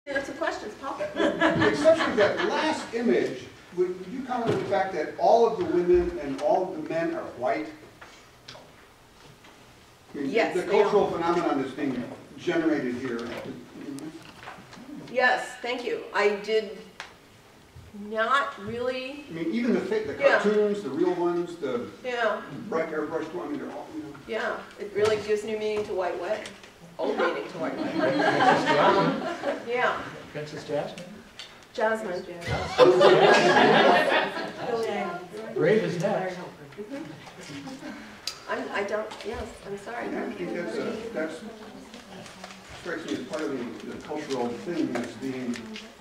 That's some questions, Paul. With the exception of that last image, would you comment on the fact that all of the women and all of the men are white? I mean, Yes, the they cultural phenomenon is being generated here. Yes, thank you. I did not really. I mean, even the cartoons, the real ones, the bright airbrushed ones, I mean, they're all, you know. Yeah, it really gives new meaning to white wedding. Old meaning to white wedding. Yeah. Princess Jasmine? Jasmine. Brave as next. Yes, I'm sorry. And I think that's strikes me as part of the cultural thing that's being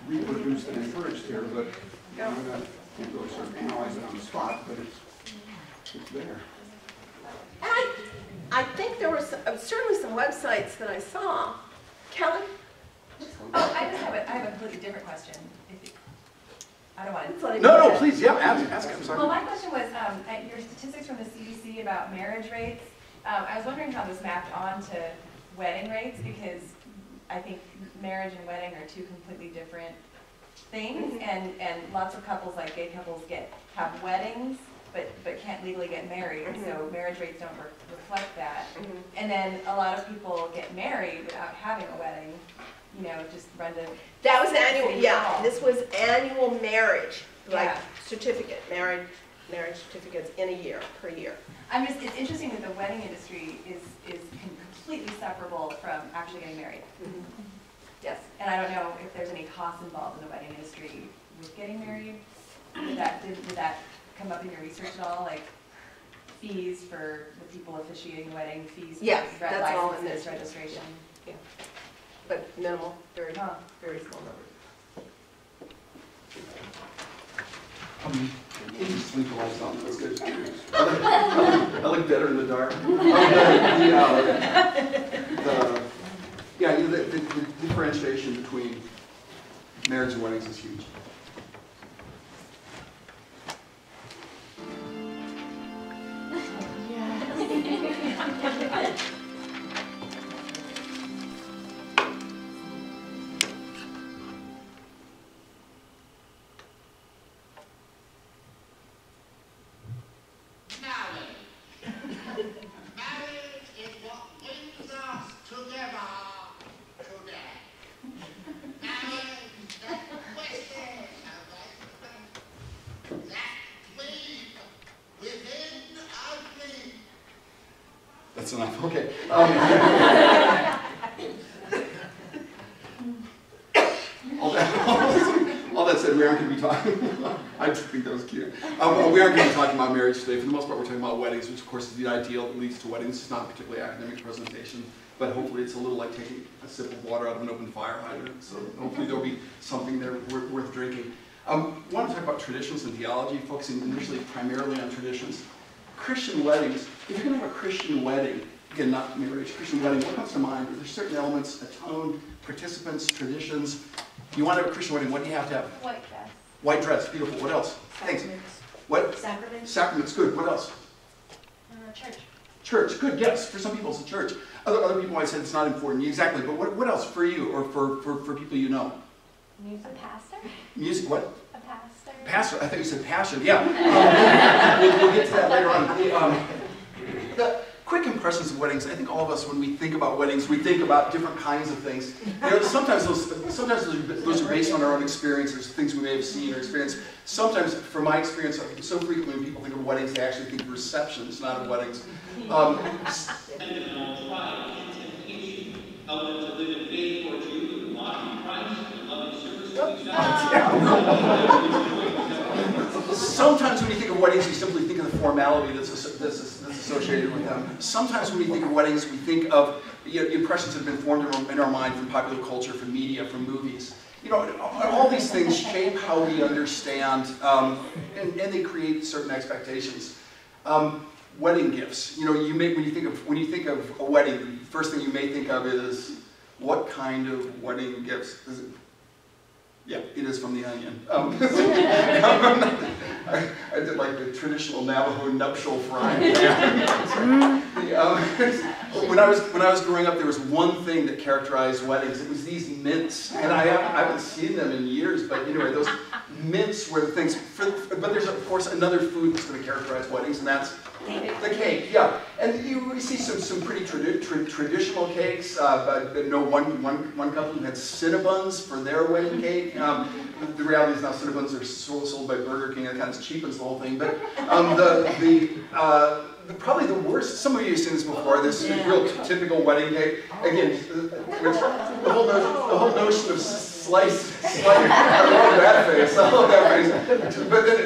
reproduced and encouraged here, but I can't really sort of analyze it on the spot, but it's there. And I think there were certainly some websites that I saw. Kelly? Oh, I have a completely different question. I don't want to. No, please, yeah, ask. I'm sorry. Well, my question was, your statistics from the CDC about marriage rates, I was wondering how this mapped onto wedding rates, because I think marriage and wedding are two completely different things, and lots of couples, like gay couples, have weddings, but can't legally get married, so marriage rates don't reflect that. And then a lot of people get married without having a wedding, you know, just run to... That was annual, yeah. This was annual marriage, like certificate, marriage certificates in a year, per year. It's interesting that the wedding industry is completely separable from actually getting married. Yes. And I don't know if there's any costs involved in the wedding industry with getting married. Did that come up in your research at all? Like fees for the people officiating the wedding, fees for that's all in licenses, this registration. Yeah. But minimal, very small numbers. Sleep a lifestyle, that's good. I look better in the dark. The differentiation between marriage and weddings is huge. That's enough. Okay. All that said, we aren't going to be talking. I think that was cute. We aren't going to be talking about marriage today. For the most part, we're talking about weddings, which of course is the ideal that leads to weddings. It's not a particularly academic presentation, but hopefully it's a little like taking a sip of water out of an open fire hydrant. So hopefully there'll be something there worth drinking. I want to talk about traditions and theology, focusing initially primarily on traditions. Christian weddings. If you're going to have a Christian wedding, again, not marriage, Christian wedding, what comes to mind? Are there certain elements, a tone, participants, traditions? You want to have a Christian wedding, what do you have to have? White dress. White dress, beautiful. What else? Thanks. What? Sacraments. Sacraments, good. What else? Church. Church, good, yes. For some people it's a church. Other people might say it's not important. Exactly, but what else for you or for people you know? Music. A pastor. Music, what? A pastor. Pastor, I thought you said passion, yeah. We'll get to that later on. The quick impressions of weddings, I think all of us, when we think about weddings, we think about different kinds of things. You know, sometimes those are based on our own experiences, things we may have seen or experienced. Sometimes, from my experience, so frequently when people think of weddings, they actually think of receptions, not of weddings. Sometimes when you think of weddings, you simply think of the formality that's associated with them. Sometimes when we think of weddings, we think of impressions that have been formed in our mind from popular culture, from media, from movies. You know, all these things shape how we understand, and they create certain expectations. Wedding gifts. You know, when you think of a wedding, the first thing you may think of is what kind of wedding gifts is it? Yeah, it is from The Onion. I did like the traditional Navajo nuptial frying pan. When I was growing up, there was one thing that characterized weddings. It was these mints, and I haven't seen them in years. But anyway, those mints were the things. But there's of course another food that's going to characterize weddings, and that's the cake. Yeah, and you see some pretty traditional cakes. But no, one couple who had Cinnabons for their wedding cake. The reality is now Cinnabons are sold by Burger King, and it kind of cheapens the whole thing. But probably the worst, some of you have seen this before, this real typical wedding cake. Again, the whole notion of slice, I love that face, But then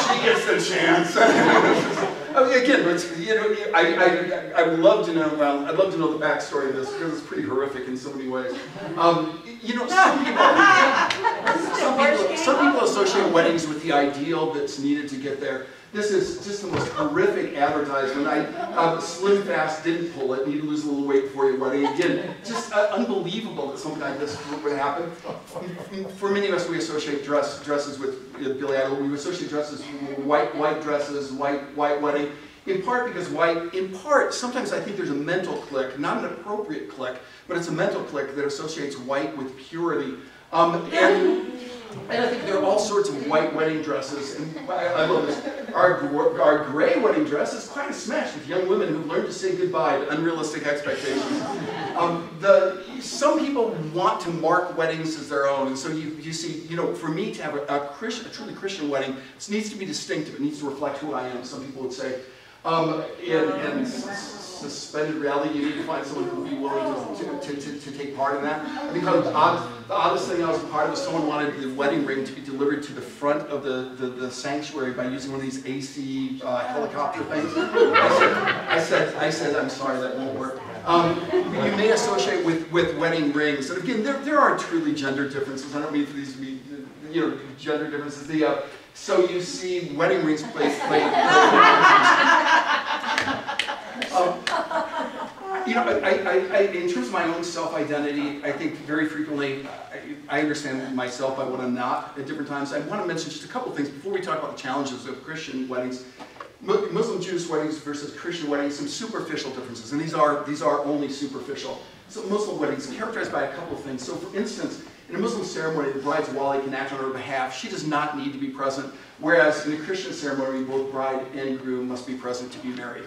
she gets the chance. I mean, again, but you know, I would love to know. Well, I'd love to know the backstory of this because it's pretty horrific in so many ways. You know, some people associate weddings with the ideal that's needed to get there. This is just the most horrific advertisement. Slim Fast didn't pull it. Need to lose a little weight before your wedding. Again, just unbelievable that something like this would happen. For many of us, we associate dresses with Billy Idol. We associate dresses with white dresses, white wedding. In part because white, in part, sometimes I think there's a mental clique, not an appropriate clique, but it's a mental clique that associates white with purity. And I think there are all sorts of white wedding dresses, and I love this. Our gray wedding dress is quite a smash with young women who've learned to say goodbye to unrealistic expectations. Some people want to mark weddings as their own, and so you see, you know, for me to have a truly Christian wedding, it needs to be distinctive. It needs to reflect who I am, some people would say. And suspended reality, you need to find someone who will be willing to take part in that. I think the oddest thing I was a part of was someone wanted the wedding ring to be delivered to the front of the sanctuary by using one of these AC helicopter things. I said, I'm sorry, that won't work. You may associate with wedding rings, and again, there are truly gender differences. I don't mean for these to be, you know, gender differences. So you see wedding rings played. You know, in terms of my own self-identity, I think very frequently I understand myself by what I'm not at different times. I want to mention just a couple things before we talk about the challenges of Christian weddings. Muslim Jewish weddings versus Christian weddings, some superficial differences, and these are only superficial. So Muslim weddings are characterized by a couple of things. So for instance, in a Muslim ceremony, the bride's wali can act on her behalf. She does not need to be present, whereas in a Christian ceremony, both bride and groom must be present to be married.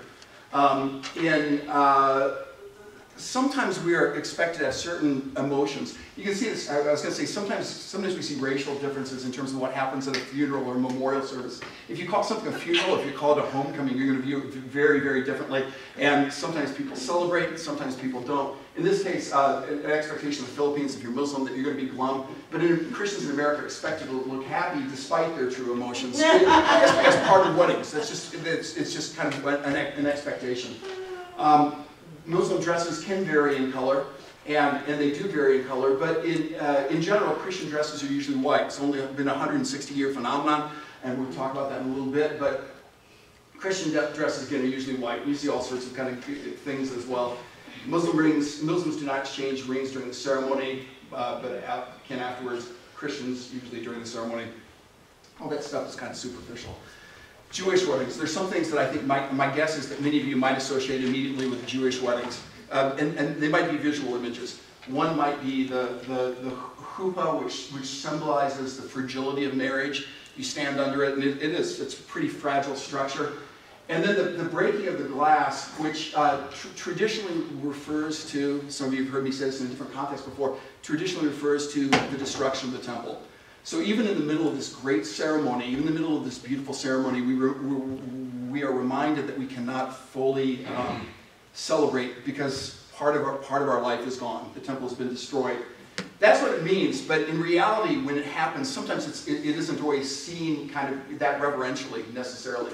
Sometimes we are expected to have certain emotions. You can see this, I was going to say, sometimes we see racial differences in terms of what happens at a funeral or a memorial service. If you call something a funeral, if you call it a homecoming, you're going to view it very, very differently. And sometimes people celebrate, sometimes people don't. In this case, an expectation in the Philippines, if you're Muslim, that you're going to be glum. But Christians in America are expected to look happy despite their true emotions. As part of weddings. It's just kind of an expectation. Muslim dresses can vary in color, and they do vary in color, but in general, Christian dresses are usually white. It's only been a 160-year phenomenon, and we'll talk about that in a little bit, but Christian dresses, again, are usually white. You see all sorts of kind of things as well. Muslims do not exchange rings during the ceremony, but can afterwards. Christians, usually during the ceremony. All that stuff is kind of superficial. Jewish weddings. There's some things that I think my guess is that many of you might associate immediately with Jewish weddings, and they might be visual images. One might be the chuppah, which symbolizes the fragility of marriage. You stand under it, and it's a pretty fragile structure. And then the breaking of the glass, which traditionally refers to, some of you have heard me say this in a different context before, traditionally refers to the destruction of the temple. So even in the middle of this great ceremony, even in the middle of this beautiful ceremony, we are reminded that we cannot fully celebrate because part of our life is gone. The temple has been destroyed. That's what it means, but in reality, when it happens, sometimes it isn't always seen kind of that reverentially, necessarily.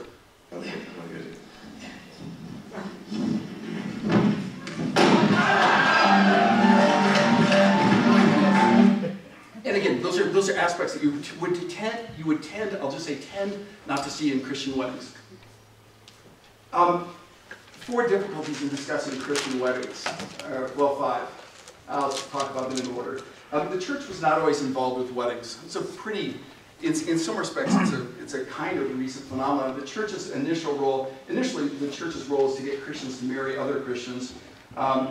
And again, those are aspects that you would tend, I'll just say tend, not to see in Christian weddings. 4 difficulties in discussing Christian weddings. Well, 5. I'll talk about them in order. The church was not always involved with weddings. It's a pretty in some respects, it's a kind of recent phenomenon. The church's initially the church's role is to get Christians to marry other Christians.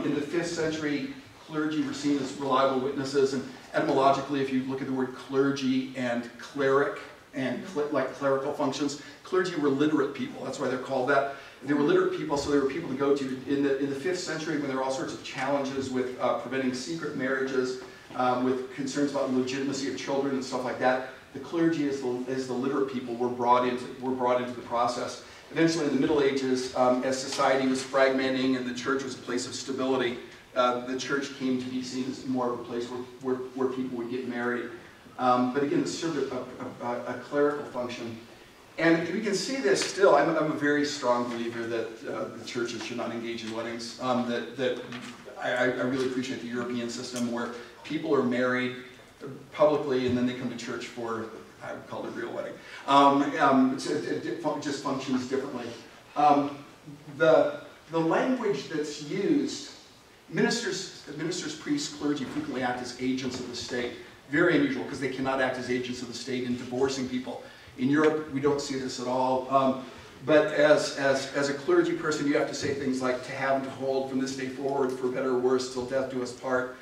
In the 5th century, clergy were seen as reliable witnesses, and etymologically, if you look at the word clergy and cleric, and like clerical functions, clergy were literate people. That's why they're called that. They were literate people, so they were people to go to. In the 5th century, when there were all sorts of challenges with preventing secret marriages, with concerns about the legitimacy of children and stuff like that, the clergy as the literate people were brought into the process. Eventually, in the Middle Ages, as society was fragmenting and the church was a place of stability, the church came to be seen as more of a place where people would get married. But again, it served a clerical function. And we can see this still. I'm a very strong believer that the churches should not engage in weddings. I really appreciate the European system where people are married publicly and then they come to church for, I would call it a real wedding. It just functions differently. The language that's used, ministers, priests, clergy frequently act as agents of the state. Very unusual because they cannot act as agents of the state in divorcing people. In Europe, we don't see this at all. But as a clergy person, you have to say things like to have and to hold from this day forward, for better or worse, till death do us part.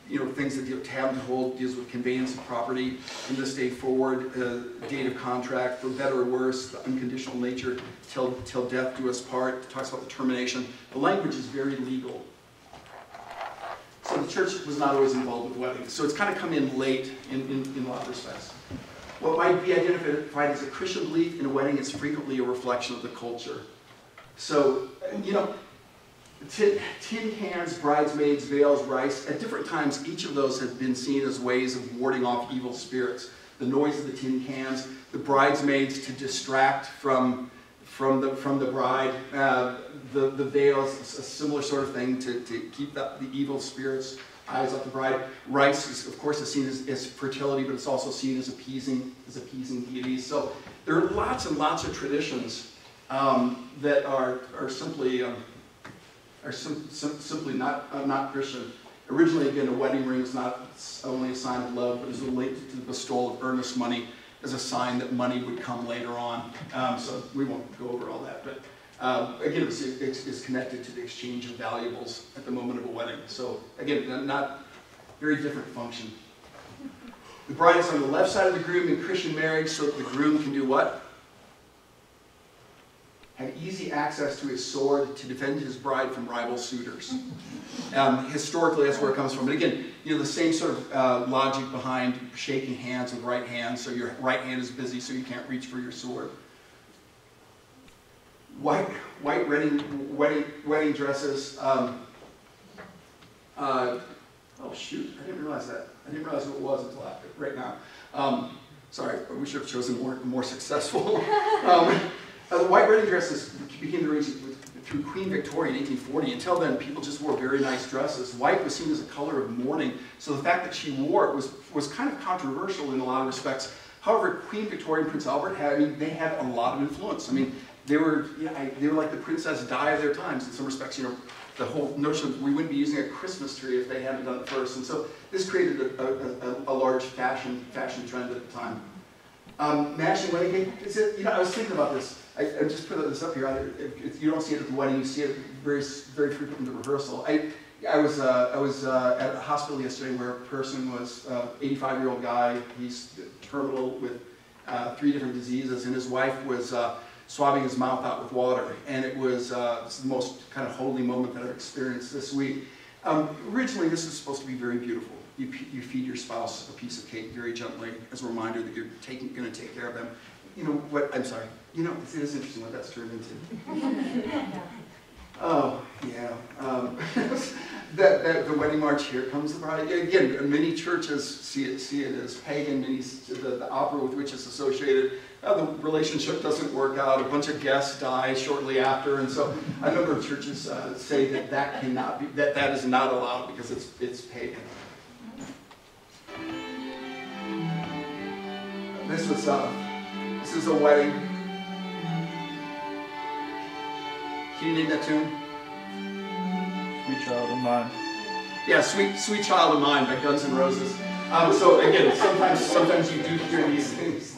You know, things that to have and to hold deals with conveyance of property from this day forward, date of contract, for better or worse, the unconditional nature, till death do us part. It talks about the termination. The language is very legal. So the church was not always involved with weddings. So it's kind of come in late in a lot of respects. What might be identified as a Christian belief in a wedding is frequently a reflection of the culture. So, you know, tin cans, bridesmaids, veils, rice, at different times each of those have been seen as ways of warding off evil spirits. The noise of the tin cans, the bridesmaids to distract from the bride, the veils, a similar sort of thing to keep the evil spirits' eyes off the bride. Rice is, of course, is seen as fertility, but it's also seen as appeasing deities. So there are lots and lots of traditions that are simply not Christian. Originally, again, a wedding ring is not only a sign of love, but is related to the bestowal of earnest money as a sign that money would come later on. So we won't go over all that, but again, it's connected to the exchange of valuables at the moment of a wedding. So again, not very different function. The bride is on the left side of the groom in Christian marriage so that the groom can do what? Have easy access to his sword to defend his bride from rival suitors. Historically, that's where it comes from. But again, you know, the same sort of logic behind shaking hands with right hand, so your right hand is busy so you can't reach for your sword. White wedding dresses. Oh shoot, I didn't realize that. I didn't realize what it was until right now. Sorry, we should have chosen more successful. The white wedding dresses became the reason through Queen Victoria in 1840. Until then, people just wore very nice dresses. White was seen as a color of mourning, so the fact that she wore it was kind of controversial in a lot of respects. However, Queen Victoria and Prince Albert they had a lot of influence. I mean, they were like the Princess Di of their times in some respects. You know, the whole notion of we wouldn't be using a Christmas tree if they hadn't done it first, and so this created a large fashion trend at the time. Matching wedding cake. You know, I was thinking about this. I just put this up here. You don't see it at the wedding. You see it very frequently in the rehearsal. I was at a hospital yesterday where a person was 85-year-old guy. He's terminal with 3 different diseases, and his wife was swabbing his mouth out with water, and it was the most kind of holy moment that I've experienced this week. Originally, this is supposed to be very beautiful. You feed your spouse a piece of cake very gently as a reminder that you're going to take care of them. You know what? I'm sorry. You know, it is interesting what that's turned into. Oh yeah. The wedding march, Here Comes the Bride. Again, many churches see it as pagan. The opera with which it's associated. The relationship doesn't work out. A bunch of guests die shortly after, and so a number of churches say that cannot be, that is not allowed because it's pagan. This is a wedding. Can you name that tune? Sweet Child of Mine. Yeah, Sweet Child of Mine by Guns N' Roses. So again, sometimes you do hear these things.